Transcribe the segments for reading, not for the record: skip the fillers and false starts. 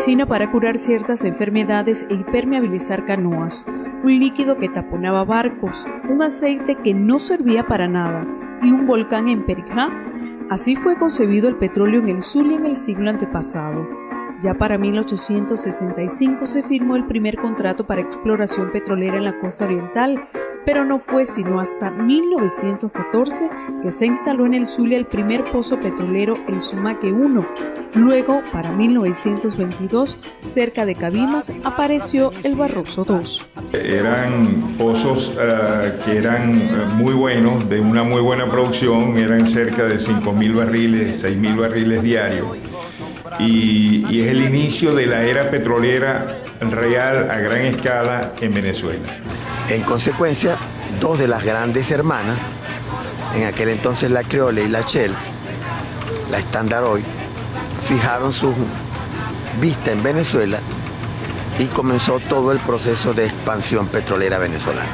medicina para curar ciertas enfermedades e impermeabilizar canoas, un líquido que taponaba barcos, un aceite que no servía para nada y un volcán en Perijá. Así fue concebido el petróleo en el Zulia en el siglo antepasado. Ya para 1865 se firmó el primer contrato para exploración petrolera en la costa oriental, pero no fue sino hasta 1914 que se instaló en el Zulia el primer pozo petrolero, el Sumaque 1. Luego, para 1922, cerca de Cabimas, apareció el Barroso 2. Eran pozos que eran muy buenos, de una muy buena producción, eran cerca de 5.000 barriles, 6.000 barriles diarios. Y es el inicio de la era petrolera real a gran escala en Venezuela. En consecuencia, dos de las grandes hermanas, en aquel entonces la Creole y la Shell, la Standard Oil, fijaron su vista en Venezuela y comenzó todo el proceso de expansión petrolera venezolana.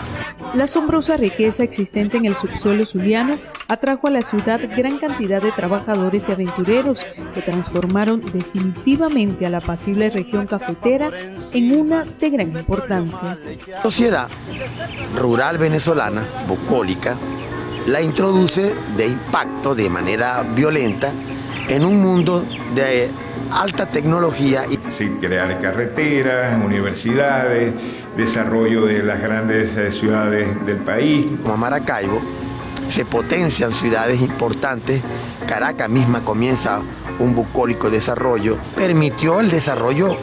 La asombrosa riqueza existente en el subsuelo zuliano atrajo a la ciudad gran cantidad de trabajadores y aventureros que transformaron definitivamente a la apacible región cafetera en una de gran importancia. La sociedad rural venezolana, bucólica, la introduce de impacto de manera violenta en un mundo de alta tecnología. Sí, crear carreteras, universidades, desarrollo de las grandes ciudades del país. Como Maracaibo, se potencian ciudades importantes. Caracas misma comienza un bucólico desarrollo. Permitió el desarrollo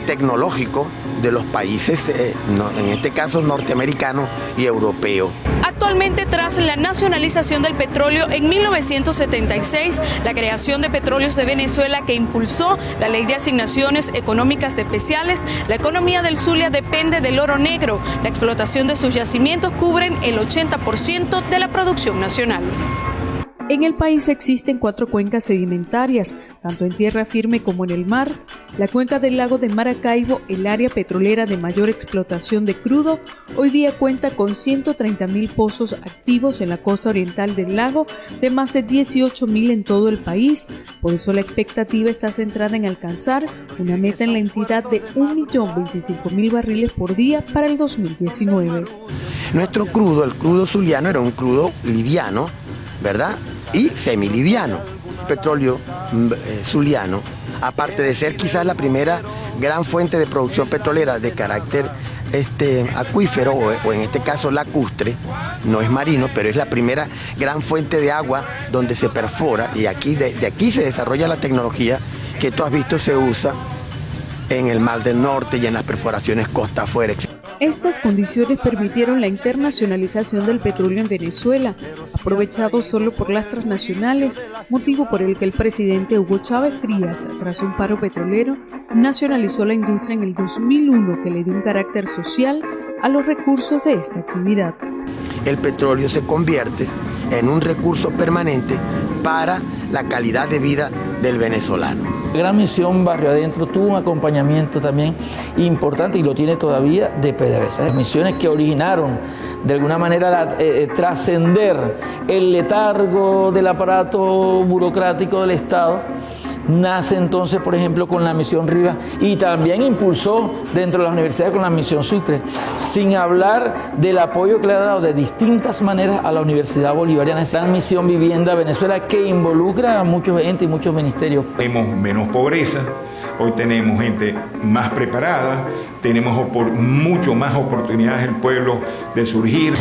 tecnológico de los países, en este caso norteamericanos y europeos. Actualmente, tras la nacionalización del petróleo en 1976, la creación de Petróleos de Venezuela que impulsó la Ley de Asignaciones Económicas Especiales, la economía del Zulia depende del oro negro. La explotación de sus yacimientos cubren el 80% de la producción nacional. En el país existen 4 cuencas sedimentarias, tanto en tierra firme como en el mar. La cuenca del lago de Maracaibo, el área petrolera de mayor explotación de crudo, hoy día cuenta con 130.000 pozos activos en la costa oriental del lago, de más de 18.000 en todo el país. Por eso la expectativa está centrada en alcanzar una meta en la entidad de 1.025.000 barriles por día para el 2019. Nuestro crudo, el crudo zuliano, era un crudo liviano, ¿verdad? Y semiliviano. Petróleo zuliano, aparte de ser quizás la primera gran fuente de producción petrolera de carácter acuífero, o en este caso lacustre, no es marino, pero es la primera gran fuente de agua donde se perfora, y aquí de aquí se desarrolla la tecnología que tú has visto se usa en el Mar del Norte y en las perforaciones costa afuera. Estas condiciones permitieron la internacionalización del petróleo en Venezuela, aprovechado solo por las transnacionales, motivo por el que el presidente Hugo Chávez Frías, tras un paro petrolero, nacionalizó la industria en el 2001, que le dio un carácter social a los recursos de esta actividad. El petróleo se convierte en un recurso permanente para la calidad de vida del venezolano. La Gran Misión Barrio Adentro tuvo un acompañamiento también importante, y lo tiene todavía, de PDVSA. Misiones que originaron de alguna manera trascender el letargo del aparato burocrático del Estado. Nace entonces, por ejemplo, con la Misión Rivas, y también impulsó dentro de las universidades con la Misión Sucre, sin hablar del apoyo que le ha dado de distintas maneras a la Universidad Bolivariana. Esta Misión Vivienda Venezuela, que involucra a muchos entes y muchos ministerios. Tenemos menos pobreza, hoy tenemos gente más preparada, tenemos mucho más oportunidades el pueblo de surgir.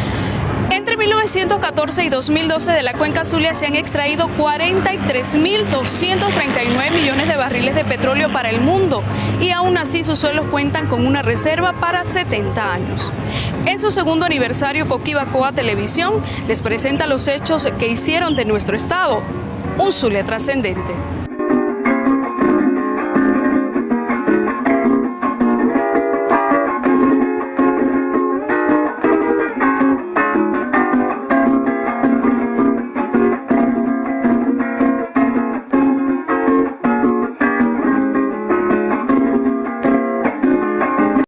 Entre 1914 y 2012 de la cuenca Zulia se han extraído 43.239 millones de barriles de petróleo para el mundo, y aún así sus suelos cuentan con una reserva para 70 años. En su segundo aniversario, Coquibacoa Televisión les presenta los hechos que hicieron de nuestro estado un Zulia trascendente.